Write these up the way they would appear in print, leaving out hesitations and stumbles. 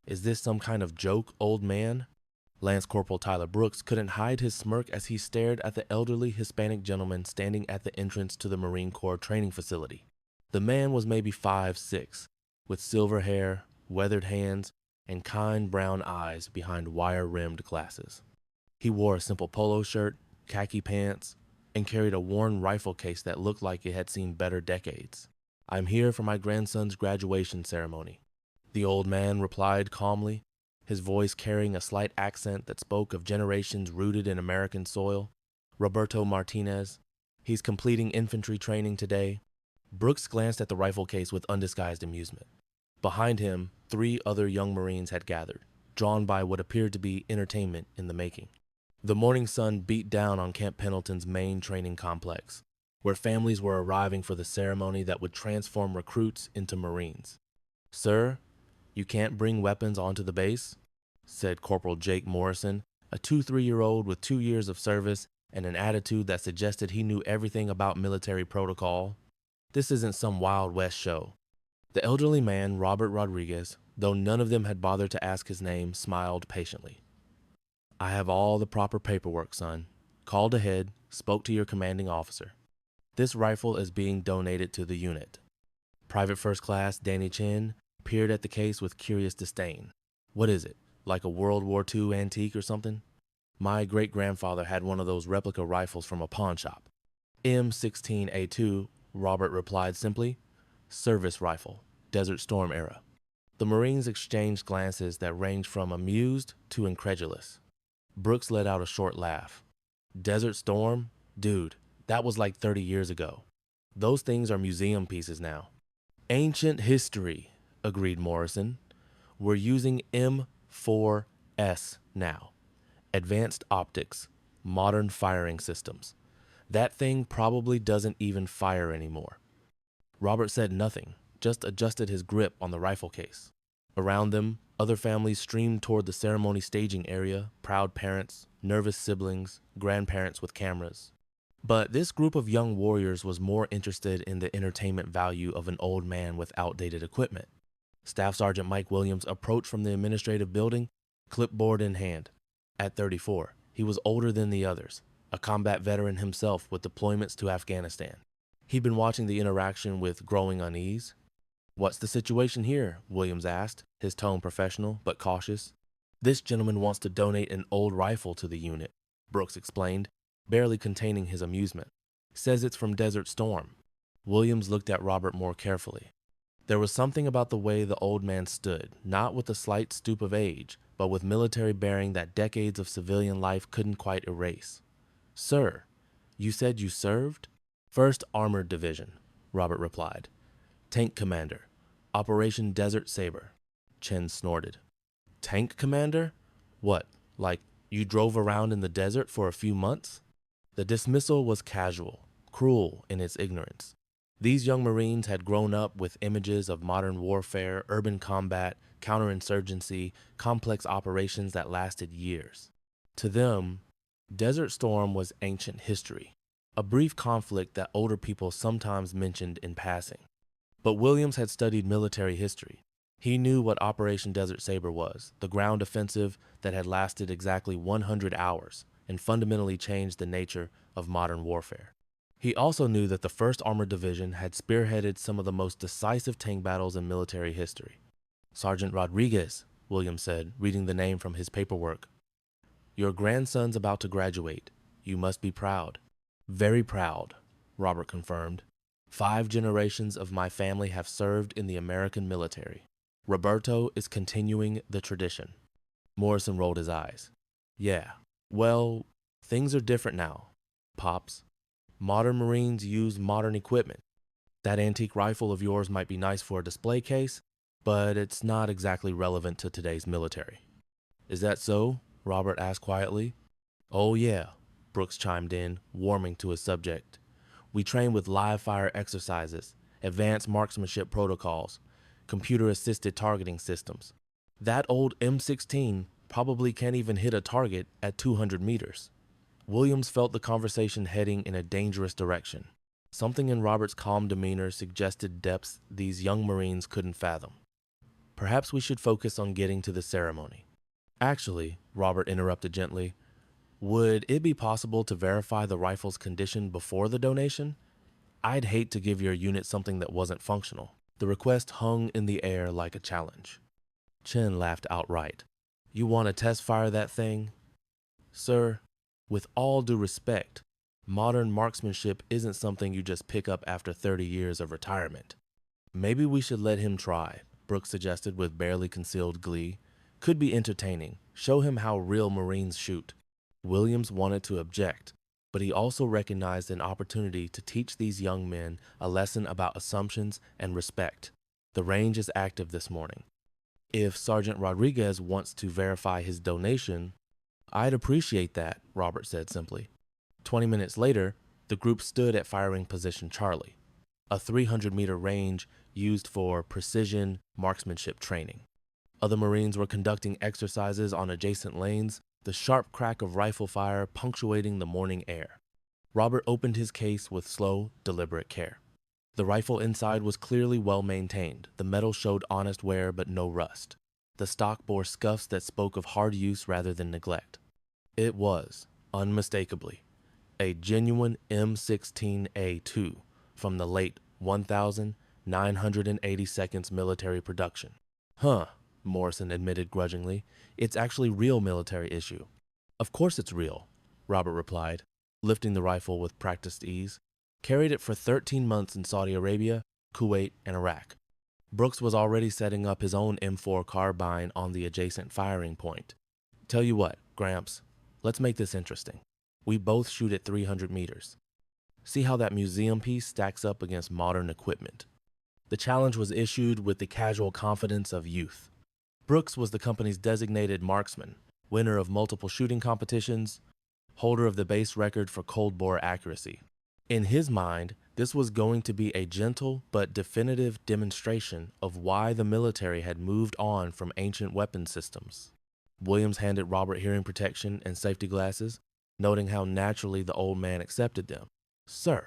Is this some kind of joke, old man? Lance Corporal Tyler Brooks couldn't hide his smirk as he stared at the elderly Hispanic gentleman standing at the entrance to the Marine Corps training facility. The man was maybe 5'6", with silver hair, weathered hands, and kind brown eyes behind wire-rimmed glasses. He wore a simple polo shirt, khaki pants, and carried a worn rifle case that looked like it had seen better decades. "I'm here for my grandson's graduation ceremony," the old man replied calmly, his voice carrying a slight accent that spoke of generations rooted in American soil. "Roberto Martinez. He's completing infantry training today." Brooks glanced at the rifle case with undisguised amusement. Behind him, 3 other young Marines had gathered, drawn by what appeared to be entertainment in the making. The morning sun beat down on Camp Pendleton's main training complex, where families were arriving for the ceremony that would transform recruits into Marines. "Sir, you can't bring weapons onto the base," said Corporal Jake Morrison, a 2-3-year-old with 2 years of service and an attitude that suggested he knew everything about military protocol. "This isn't some Wild West show." The elderly man, Robert Rodriguez, though none of them had bothered to ask his name, smiled patiently. "I have all the proper paperwork, son. Called ahead, spoke to your commanding officer. This rifle is being donated to the unit." Private First Class Danny Chin peered at the case with curious disdain. "What is it, like a World War II antique or something?" "My great-grandfather had one of those replica rifles from a pawn shop." "M16A2, Robert replied simply. "Service rifle, Desert Storm era." The Marines exchanged glances that ranged from amused to incredulous. Brooks let out a short laugh. "Desert Storm? Dude, that was like 30 years ago. Those things are museum pieces now." "Ancient history," agreed Morrison. "We're using M4S now. Advanced optics, modern firing systems. That thing probably doesn't even fire anymore." Robert said nothing, just adjusted his grip on the rifle case. Around them, other families streamed toward the ceremony staging area, proud parents, nervous siblings, grandparents with cameras. But this group of young warriors was more interested in the entertainment value of an old man with outdated equipment. Staff Sergeant Mike Williams approached from the administrative building, clipboard in hand. At 34, he was older than the others, a combat veteran himself with deployments to Afghanistan. He'd been watching the interaction with growing unease. "What's the situation here?" Williams asked, his tone professional but cautious. "This gentleman wants to donate an old rifle to the unit," Brooks explained, barely containing his amusement. "Says it's from Desert Storm." Williams looked at Robert more carefully. There was something about the way the old man stood, not with the slight stoop of age, but with military bearing that decades of civilian life couldn't quite erase. "Sir, you said you served?" "First Armored Division," Robert replied. "Tank Commander, Operation Desert Saber." Chen snorted. "Tank Commander? What, like you drove around in the desert for a few months?" The dismissal was casual, cruel in its ignorance. These young Marines had grown up with images of modern warfare, urban combat, counterinsurgency, complex operations that lasted years. To them, Desert Storm was ancient history, a brief conflict that older people sometimes mentioned in passing. But Williams had studied military history. He knew what Operation Desert Saber was, the ground offensive that had lasted exactly 100 hours and fundamentally changed the nature of modern warfare. He also knew that the 1st Armored Division had spearheaded some of the most decisive tank battles in military history. "Sergeant Rodriguez," Williams said, reading the name from his paperwork. "Your grandson's about to graduate. You must be proud." "Very proud," Robert confirmed. "5 generations of my family have served in the American military. Roberto is continuing the tradition." Morrison rolled his eyes. "Yeah, well, things are different now, Pops. Modern Marines use modern equipment. That antique rifle of yours might be nice for a display case, but it's not exactly relevant to today's military." "Is that so?" Robert asked quietly. "Oh yeah," Brooks chimed in, warming to his subject. "We train with live fire exercises, advanced marksmanship protocols, computer-assisted targeting systems. That old M16 probably can't even hit a target at 200 meters." Williams felt the conversation heading in a dangerous direction. Something in Robert's calm demeanor suggested depths these young Marines couldn't fathom. Perhaps we should focus on getting to the ceremony. Actually, Robert interrupted gently, would it be possible to verify the rifle's condition before the donation? I'd hate to give your unit something that wasn't functional. The request hung in the air like a challenge. Chen laughed outright. You want to test fire that thing? Sir, with all due respect, modern marksmanship isn't something you just pick up after 30 years of retirement. Maybe we should let him try, Brooks suggested with barely concealed glee. Could be entertaining. Show him how real Marines shoot. Williams wanted to object, but he also recognized an opportunity to teach these young men a lesson about assumptions and respect. The range is active this morning. If Sergeant Rodriguez wants to verify his donation, I'd appreciate that, Robert said simply. 20 minutes later, the group stood at firing position Charlie, a 300-meter range used for precision marksmanship training. Other Marines were conducting exercises on adjacent lanes, the sharp crack of rifle fire punctuating the morning air. Robert opened his case with slow, deliberate care. The rifle inside was clearly well maintained. The metal showed honest wear but no rust. The stock bore scuffs that spoke of hard use rather than neglect. It was, unmistakably, a genuine M16A2 from the late 1982nd military production. Huh, Morrison admitted grudgingly. It's actually real military issue. Of course it's real, Robert replied, lifting the rifle with practiced ease. Carried it for 13 months in Saudi Arabia, Kuwait, and Iraq. Brooks was already setting up his own M4 carbine on the adjacent firing point. Tell you what, Gramps, let's make this interesting. We both shoot at 300 meters. See how that museum piece stacks up against modern equipment. The challenge was issued with the casual confidence of youth. Brooks was the company's designated marksman, winner of multiple shooting competitions, holder of the base record for cold bore accuracy. In his mind, this was going to be a gentle but definitive demonstration of why the military had moved on from ancient weapon systems. Williams handed Robert hearing protection and safety glasses, noting how naturally the old man accepted them. Sir,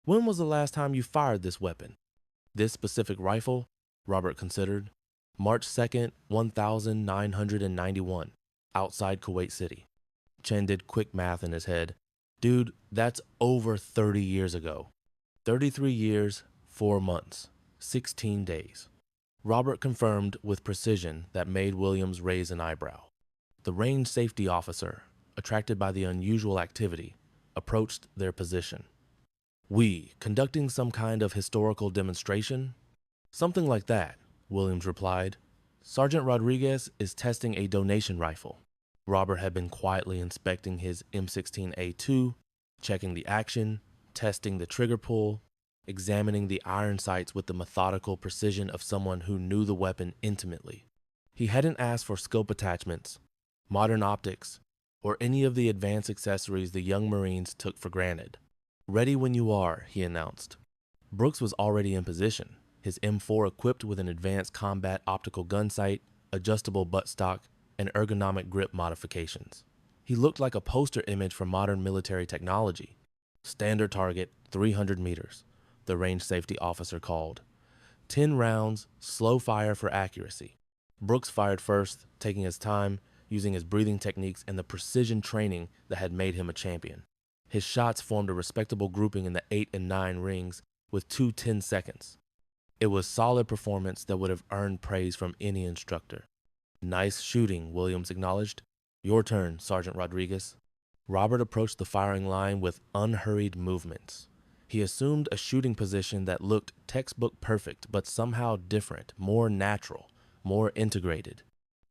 when was the last time you fired this weapon? This specific rifle, Robert considered. March 2nd, 1991, outside Kuwait City. Chen did quick math in his head. Dude, that's over 30 years ago. 33 years, 4 months, 16 days. Robert confirmed with precision that made Williams raise an eyebrow. The range safety officer, attracted by the unusual activity, approached their position. We, conducting some kind of historical demonstration? Something like that, Williams replied. Sergeant Rodriguez is testing a donation rifle. Robert had been quietly inspecting his M16A2, checking the action, testing the trigger pull, examining the iron sights with the methodical precision of someone who knew the weapon intimately. He hadn't asked for scope attachments, modern optics, or any of the advanced accessories the young Marines took for granted. Ready when you are, he announced. Brooks was already in position, his M4 equipped with an advanced combat optical gun sight, adjustable buttstock, and ergonomic grip modifications. He looked like a poster image for modern military technology. Standard target, 300 meters, the range safety officer called. 10 rounds, slow fire for accuracy. Brooks fired first, taking his time, using his breathing techniques and the precision training that had made him a champion. His shots formed a respectable grouping in the 8 and 9 rings with 2 10 seconds. It was solid performance that would have earned praise from any instructor. Nice shooting, Williams acknowledged. Your turn, Sergeant Rodriguez. Robert approached the firing line with unhurried movements. He assumed a shooting position that looked textbook perfect, but somehow different, more natural, more integrated.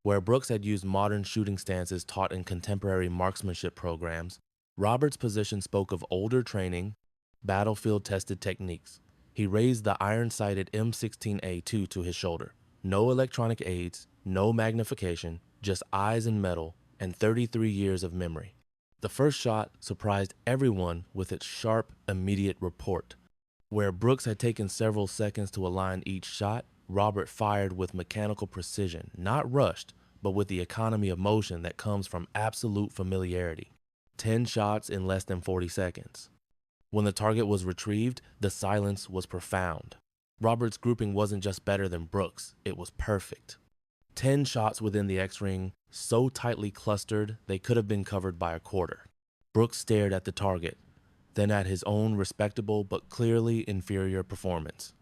Where Brooks had used modern shooting stances taught in contemporary marksmanship programs, Robert's position spoke of older training, battlefield-tested techniques. He raised the iron-sighted M16A2 to his shoulder. No electronic aids, no magnification, just eyes and metal, and 33 years of memory. The first shot surprised everyone with its sharp, immediate report. Where Brooks had taken several seconds to align each shot, Robert fired with mechanical precision, not rushed, but with the economy of motion that comes from absolute familiarity. 10 shots in less than 40 seconds. When the target was retrieved, the silence was profound. Robert's grouping wasn't just better than Brooks, it was perfect. 10 shots within the X-ring, so tightly clustered they could have been covered by a quarter. Brooks stared at the target, then at his own respectable but clearly inferior performance.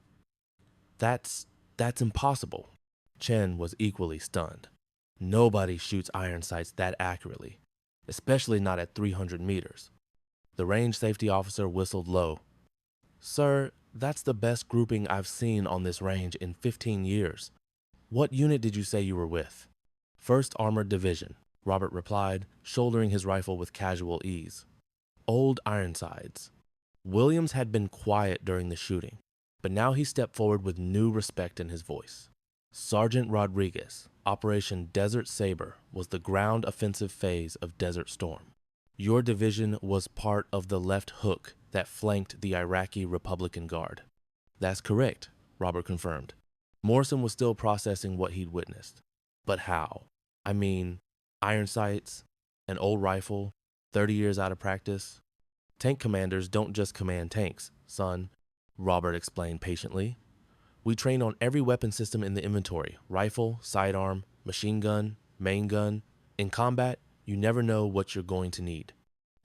That's impossible. Chen was equally stunned. Nobody shoots iron sights that accurately, especially not at 300 meters. The range safety officer whistled low. Sir, that's the best grouping I've seen on this range in 15 years. What unit did you say you were with? 1st Armored Division, Robert replied, shouldering his rifle with casual ease. Old Ironsides. Williams had been quiet during the shooting, but now he stepped forward with new respect in his voice. Sergeant Rodriguez, Operation Desert Saber, was the ground offensive phase of Desert Storm. Your division was part of the left hook that flanked the Iraqi Republican Guard. That's correct, Robert confirmed. Morrison was still processing what he'd witnessed. But how? I mean, iron sights, an old rifle, 30 years out of practice. Tank commanders don't just command tanks, son, Robert explained patiently. We train on every weapon system in the inventory, rifle, sidearm, machine gun, main gun. In combat, you never know what you're going to need.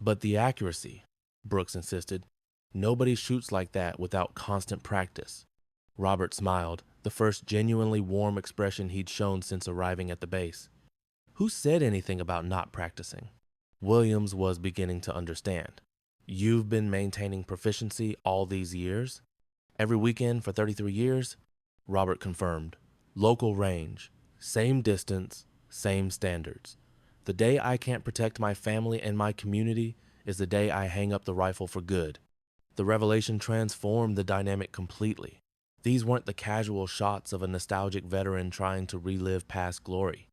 But the accuracy, Brooks insisted. Nobody shoots like that without constant practice. Robert smiled, the first genuinely warm expression he'd shown since arriving at the base. Who said anything about not practicing? Williams was beginning to understand. You've been maintaining proficiency all these years? Every weekend for 33 years? Robert confirmed. Local range. Same distance, same standards. The day I can't protect my family and my community is the day I hang up the rifle for good. The revelation transformed the dynamic completely. These weren't the casual shots of a nostalgic veteran trying to relive past glory.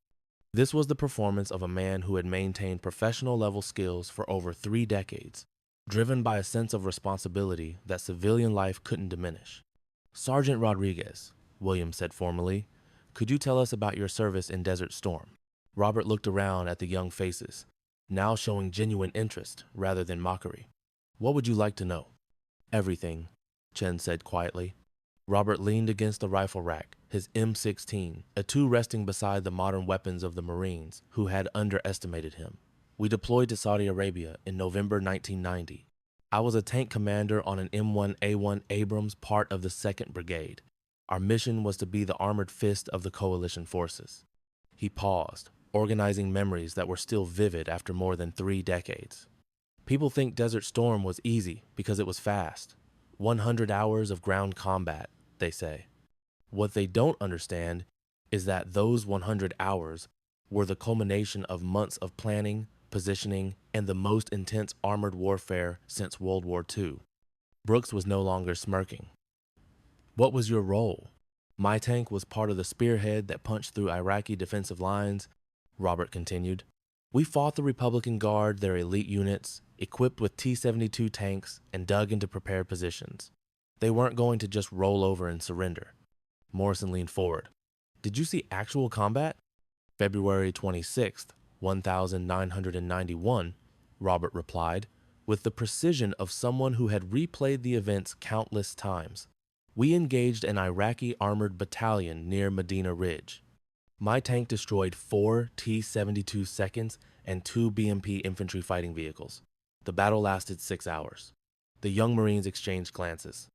This was the performance of a man who had maintained professional-level skills for over 3 decades, driven by a sense of responsibility that civilian life couldn't diminish. Sergeant Rodriguez, Williams said formally, could you tell us about your service in Desert Storm? Robert looked around at the young faces, now showing genuine interest rather than mockery. What would you like to know? Everything, Chen said quietly. Robert leaned against the rifle rack, his M16, a two resting beside the modern weapons of the Marines, who had underestimated him. We deployed to Saudi Arabia in November 1990. I was a tank commander on an M1A1 Abrams, part of the 2nd Brigade. Our mission was to be the armored fist of the coalition forces. He paused, organizing memories that were still vivid after more than 3 decades. People think Desert Storm was easy because it was fast. 100 hours of ground combat, they say. What they don't understand is that those 100 hours were the culmination of months of planning, positioning, and the most intense armored warfare since World War II. Brooks was no longer smirking. What was your role? My tank was part of the spearhead that punched through Iraqi defensive lines, Robert continued. We fought the Republican Guard, their elite units, equipped with T-72 tanks, and dug into prepared positions. They weren't going to just roll over and surrender. Morrison leaned forward. Did you see actual combat? February 26th, 1991, Robert replied, with the precision of someone who had replayed the events countless times. We engaged an Iraqi armored battalion near Medina Ridge. My tank destroyed 4 T-72 seconds and 2 BMP infantry fighting vehicles. The battle lasted 6 hours. The young Marines exchanged glances.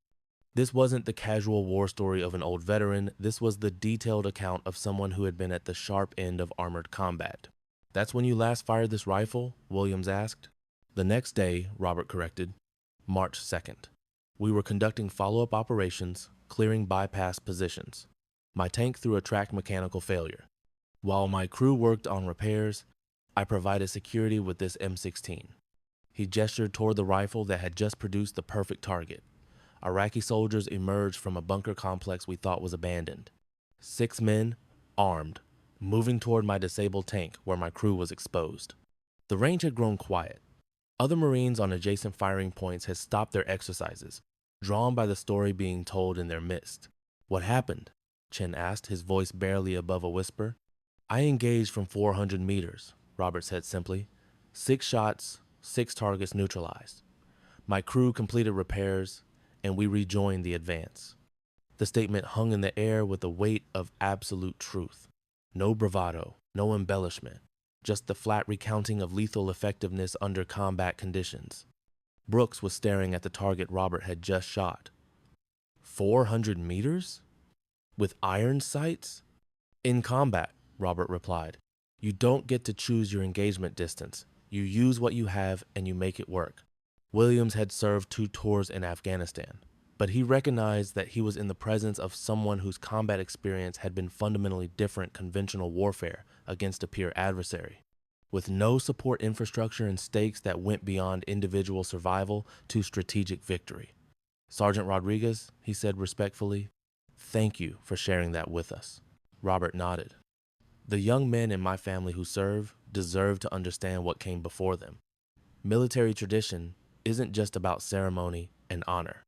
This wasn't the casual war story of an old veteran, this was the detailed account of someone who had been at the sharp end of armored combat. That's when you last fired this rifle? Williams asked. The next day, Robert corrected. March 2nd. We were conducting follow-up operations, clearing bypass positions. My tank threw a tracked mechanical failure. While my crew worked on repairs, I provided security with this M16. He gestured toward the rifle that had just produced the perfect target. Iraqi soldiers emerged from a bunker complex we thought was abandoned. 6 men, armed, moving toward my disabled tank where my crew was exposed. The range had grown quiet. Other Marines on adjacent firing points had stopped their exercises, drawn by the story being told in their midst. What happened? Chen asked, his voice barely above a whisper. I engaged from 400 meters, Robert said simply. 6 shots, 6 targets neutralized. My crew completed repairs, and we rejoined the advance. The The statement hung in the air with the weight of absolute truth. No bravado, no embellishment, just the flat recounting of lethal effectiveness under combat conditions. Brooks was staring at the target Robert had just shot. 400 meters? With iron sights? In combat, Robert replied. You don't get to choose your engagement distance. You use what you have and you make it work. Williams had served 2 tours in Afghanistan, but he recognized that he was in the presence of someone whose combat experience had been fundamentally different conventional warfare against a peer adversary. With no support infrastructure and stakes that went beyond individual survival to strategic victory. Sergeant Rodriguez, he said respectfully, thank you for sharing that with us. Robert nodded. The young men in my family who serve deserve to understand what came before them. Military tradition isn't just about ceremony and honor.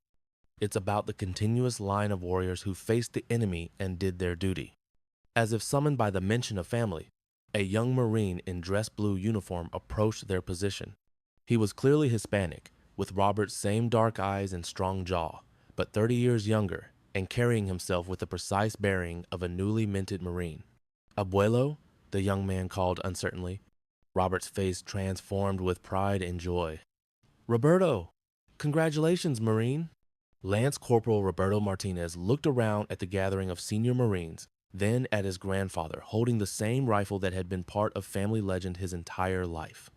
It's about the continuous line of warriors who faced the enemy and did their duty. As if summoned by the mention of family, a young Marine in dress blue uniform approached their position. He was clearly Hispanic, with Robert's same dark eyes and strong jaw, but 30 years younger and carrying himself with the precise bearing of a newly minted Marine. Abuelo, the young man called uncertainly. Robert's face transformed with pride and joy. Roberto! Congratulations, Marine! Lance Corporal Roberto Martinez looked around at the gathering of senior Marines, then at his grandfather holding the same rifle that had been part of family legend his entire life.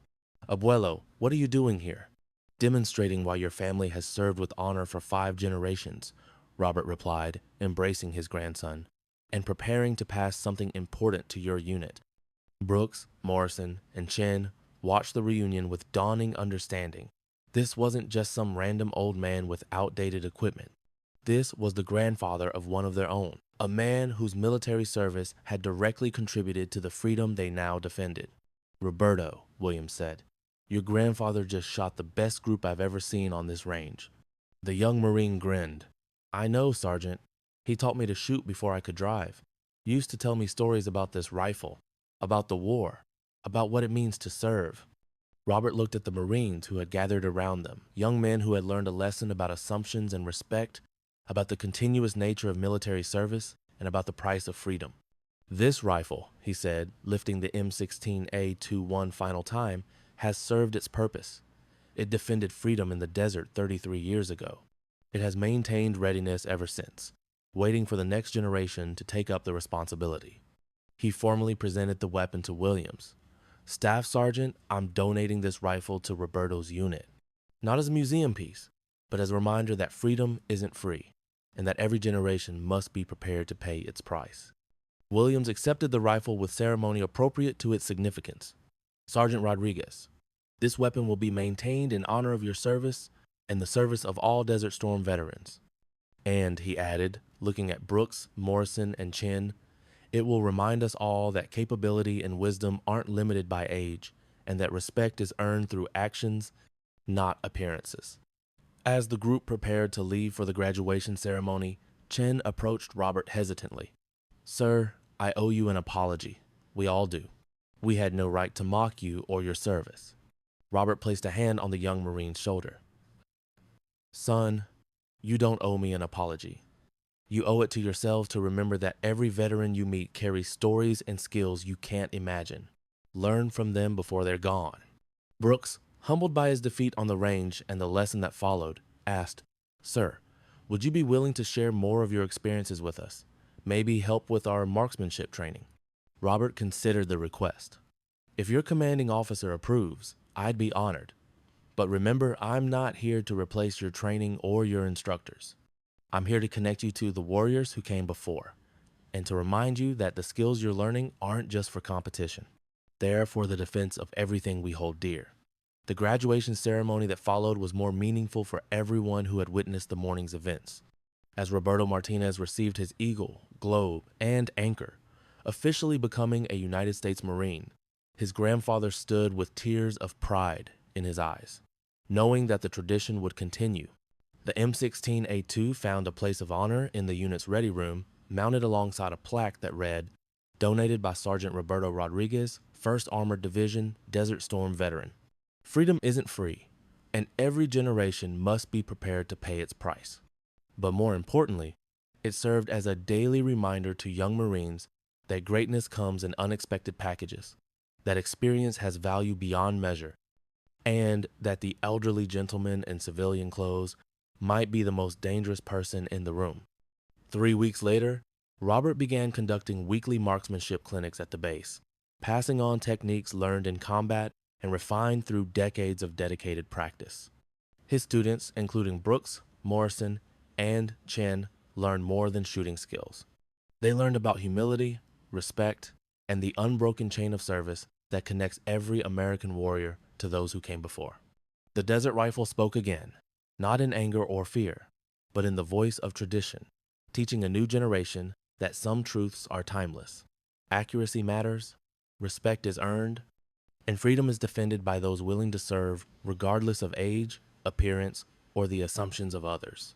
Abuelo, what are you doing here? Demonstrating why your family has served with honor for 5 generations, Robert replied, embracing his grandson, and preparing to pass something important to your unit. Brooks, Morrison, and Chen watched the reunion with dawning understanding. This wasn't just some random old man with outdated equipment. This was the grandfather of one of their own, a man whose military service had directly contributed to the freedom they now defended. Roberto, Williams said, your grandfather just shot the best group I've ever seen on this range. The young Marine grinned. I know, Sergeant. He taught me to shoot before I could drive. Used to tell me stories about this rifle, about the war, about what it means to serve. Robert looked at the Marines who had gathered around them, young men who had learned a lesson about assumptions and respect, about the continuous nature of military service, and about the price of freedom. This rifle, he said, lifting the M16A2 one final time, has served its purpose. It defended freedom in the desert 33 years ago. It has maintained readiness ever since, waiting for the next generation to take up the responsibility. He formally presented the weapon to Williams. Staff Sergeant, I'm donating this rifle to Roberto's unit. Not as a museum piece, but as a reminder that freedom isn't free, and that every generation must be prepared to pay its price. Williams accepted the rifle with ceremony appropriate to its significance. Sergeant Rodriguez, this weapon will be maintained in honor of your service and the service of all Desert Storm veterans. And, he added, looking at Brooks, Morrison, and Chen, it will remind us all that capability and wisdom aren't limited by age, and that respect is earned through actions, not appearances. As the group prepared to leave for the graduation ceremony, Chen approached Robert hesitantly. Sir, I owe you an apology. We all do. We had no right to mock you or your service. Robert placed a hand on the young Marine's shoulder. Son, you don't owe me an apology. You owe it to yourselves to remember that every veteran you meet carries stories and skills you can't imagine. Learn from them before they're gone. Brooks, humbled by his defeat on the range and the lesson that followed, asked, Sir, would you be willing to share more of your experiences with us? Maybe help with our marksmanship training? Robert considered the request. If your commanding officer approves, I'd be honored. But remember, I'm not here to replace your training or your instructors. I'm here to connect you to the warriors who came before, and to remind you that the skills you're learning aren't just for competition. They're for the defense of everything we hold dear. The graduation ceremony that followed was more meaningful for everyone who had witnessed the morning's events. As Roberto Martinez received his Eagle, Globe, and Anchor, officially becoming a United States Marine, his grandfather stood with tears of pride in his eyes, knowing that the tradition would continue. The M16A2 found a place of honor in the unit's ready room, mounted alongside a plaque that read, Donated by Sergeant Roberto Rodriguez, 1st Armored Division, Desert Storm Veteran. Freedom isn't free, and every generation must be prepared to pay its price. But more importantly, It served as a daily reminder to young Marines that greatness comes in unexpected packages, that experience has value beyond measure, and that the elderly gentleman in civilian clothes might be the most dangerous person in the room. 3 weeks later, Robert began conducting weekly marksmanship clinics at the base, passing on techniques learned in combat and refined through decades of dedicated practice. His students, including Brooks, Morrison, and Chen, learned more than shooting skills. They learned about humility, respect, and the unbroken chain of service that connects every American warrior to those who came before. The Desert Rifle spoke again, not in anger or fear, but in the voice of tradition, teaching a new generation that some truths are timeless. Accuracy matters, respect is earned, and freedom is defended by those willing to serve regardless of age, appearance, or the assumptions of others.